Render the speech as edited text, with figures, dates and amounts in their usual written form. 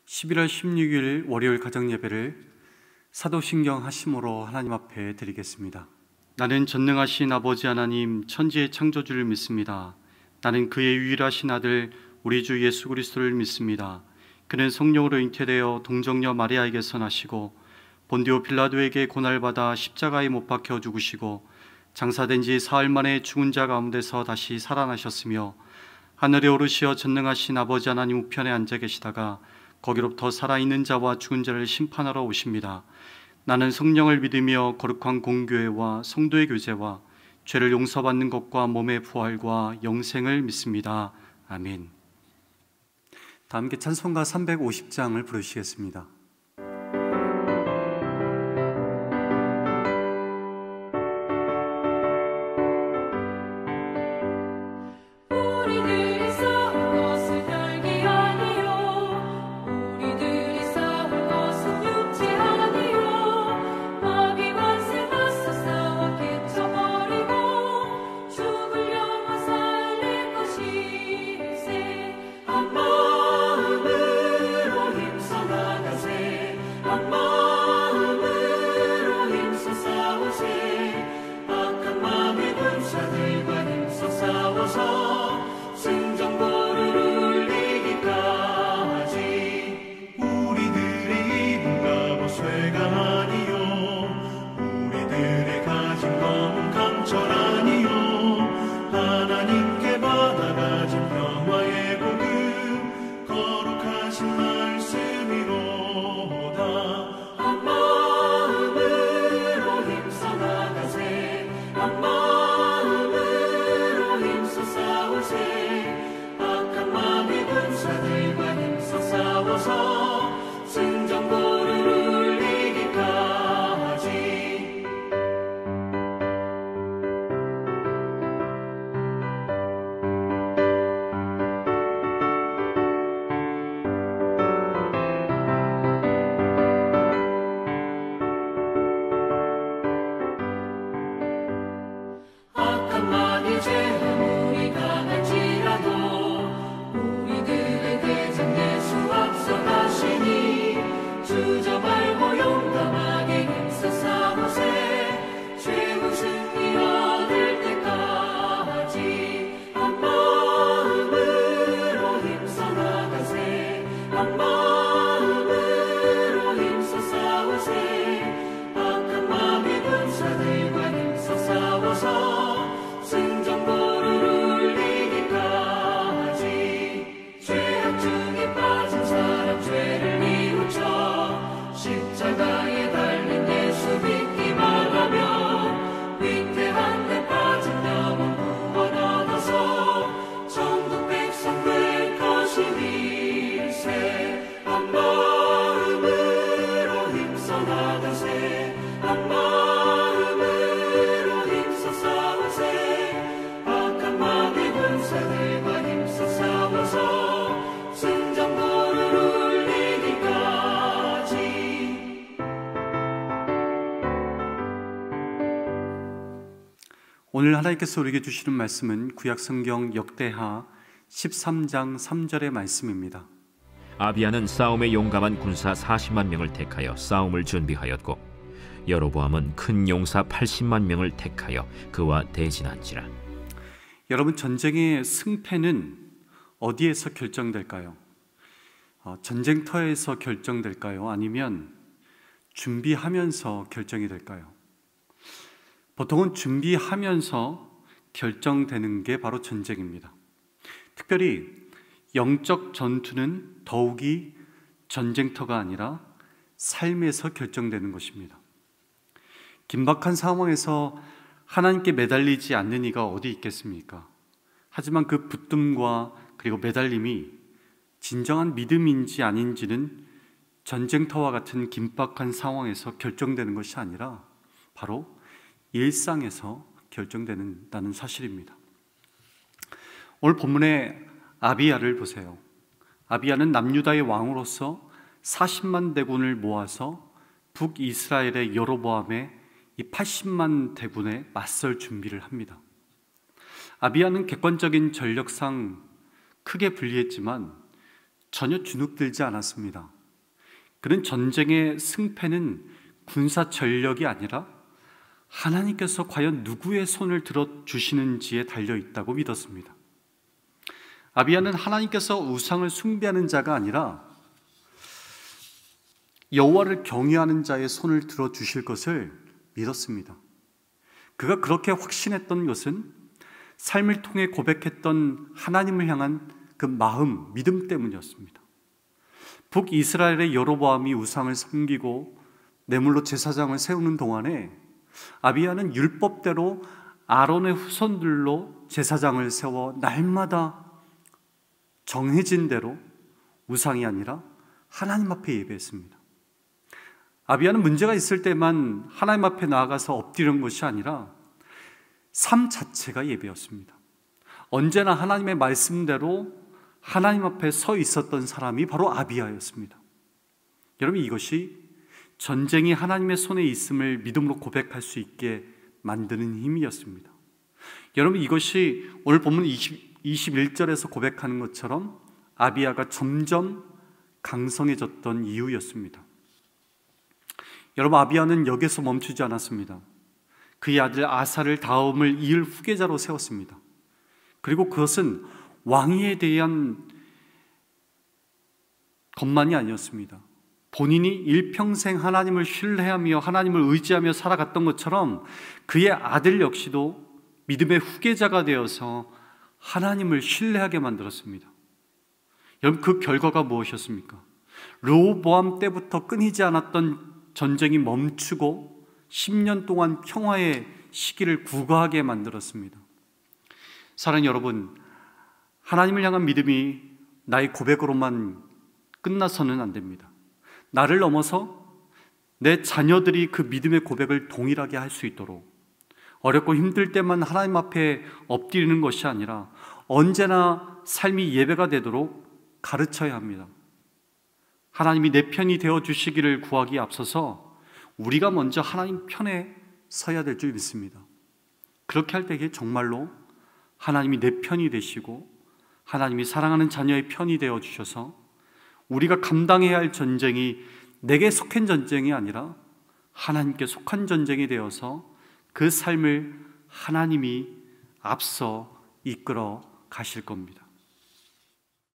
11월 16일 월요일 가정예배를 사도신경 하심으로 하나님 앞에 드리겠습니다. 나는 전능하신 아버지 하나님 천지의 창조주를 믿습니다. 나는 그의 유일하신 아들 우리 주 예수 그리스도를 믿습니다. 그는 성령으로 잉태되어 동정녀 마리아에게서 나시고 본디오 빌라도에게 고난받아 십자가에 못 박혀 죽으시고 장사된 지 사흘 만에 죽은 자 가운데서 다시 살아나셨으며 하늘에 오르시어 전능하신 아버지 하나님 우편에 앉아 계시다가 거기로부터 살아있는 자와 죽은 자를 심판하러 오십니다. 나는 성령을 믿으며 거룩한 공교회와 성도의 교제와 죄를 용서받는 것과 몸의 부활과 영생을 믿습니다. 아멘. 다 함께 찬송가 350장을 부르시겠습니다. 오늘 하나님께서 우리에게 주시는 말씀은 구약성경 역대하 13장 3절의 말씀입니다. 아비야는 싸움에 용감한 군사 40만 명을 택하여 싸움을 준비하였고 여로보암은 큰 용사 80만 명을 택하여 그와 대진한지라. 여러분, 전쟁의 승패는 어디에서 결정될까요? 전쟁터에서 결정될까요? 아니면 준비하면서 결정이 될까요? 보통은 준비하면서 결정되는 게 바로 전쟁입니다. 특별히 영적 전투는 더욱이 전쟁터가 아니라 삶에서 결정되는 것입니다. 긴박한 상황에서 하나님께 매달리지 않는 이가 어디 있겠습니까? 하지만 그 붙듦과 그리고 매달림이 진정한 믿음인지 아닌지는 전쟁터와 같은 긴박한 상황에서 결정되는 것이 아니라 바로 일상에서 결정된다는 사실입니다. 오늘 본문의 아비야를 보세요. 아비야는 남유다의 왕으로서 40만 대군을 모아서 북이스라엘의 여로보암의 이 80만 대군에 맞설 준비를 합니다. 아비야는 객관적인 전력상 크게 불리했지만 전혀 주눅들지 않았습니다. 그는 전쟁의 승패는 군사 전력이 아니라 하나님께서 과연 누구의 손을 들어주시는지에 달려있다고 믿었습니다. 아비야는 하나님께서 우상을 숭배하는 자가 아니라 여호와를 경외하는 자의 손을 들어주실 것을 믿었습니다. 그가 그렇게 확신했던 것은 삶을 통해 고백했던 하나님을 향한 그 마음, 믿음 때문이었습니다. 북이스라엘의 여로보암이 우상을 섬기고 뇌물로 제사장을 세우는 동안에 아비야는 율법대로 아론의 후손들로 제사장을 세워 날마다 정해진 대로 우상이 아니라 하나님 앞에 예배했습니다. 아비야는 문제가 있을 때만 하나님 앞에 나아가서 엎드리는 것이 아니라 삶 자체가 예배였습니다. 언제나 하나님의 말씀대로 하나님 앞에 서 있었던 사람이 바로 아비야였습니다. 여러분, 이것이 전쟁이 하나님의 손에 있음을 믿음으로 고백할 수 있게 만드는 힘이었습니다. 여러분, 이것이 오늘 본문 21절에서 고백하는 것처럼 아비야가 점점 강성해졌던 이유였습니다. 여러분, 아비야는 여기서 멈추지 않았습니다. 그의 아들 아사를 다음을 이을 후계자로 세웠습니다. 그리고 그것은 왕위에 대한 것만이 아니었습니다. 본인이 일평생 하나님을 신뢰하며 하나님을 의지하며 살아갔던 것처럼 그의 아들 역시도 믿음의 후계자가 되어서 하나님을 신뢰하게 만들었습니다. 여러분, 그 결과가 무엇이었습니까? 르호보암 때부터 끊이지 않았던 전쟁이 멈추고 10년 동안 평화의 시기를 구가하게 만들었습니다. 사랑하는 여러분, 하나님을 향한 믿음이 나의 고백으로만 끝나서는 안 됩니다. 나를 넘어서 내 자녀들이 그 믿음의 고백을 동일하게 할 수 있도록 어렵고 힘들 때만 하나님 앞에 엎드리는 것이 아니라 언제나 삶이 예배가 되도록 가르쳐야 합니다. 하나님이 내 편이 되어 주시기를 구하기에 앞서서 우리가 먼저 하나님 편에 서야 될 줄 믿습니다. 그렇게 할 때 정말로 하나님이 내 편이 되시고 하나님이 사랑하는 자녀의 편이 되어 주셔서 우리가 감당해야 할 전쟁이 내게 속한 전쟁이 아니라 하나님께 속한 전쟁이 되어서 그 삶을 하나님이 앞서 이끌어 가실 겁니다.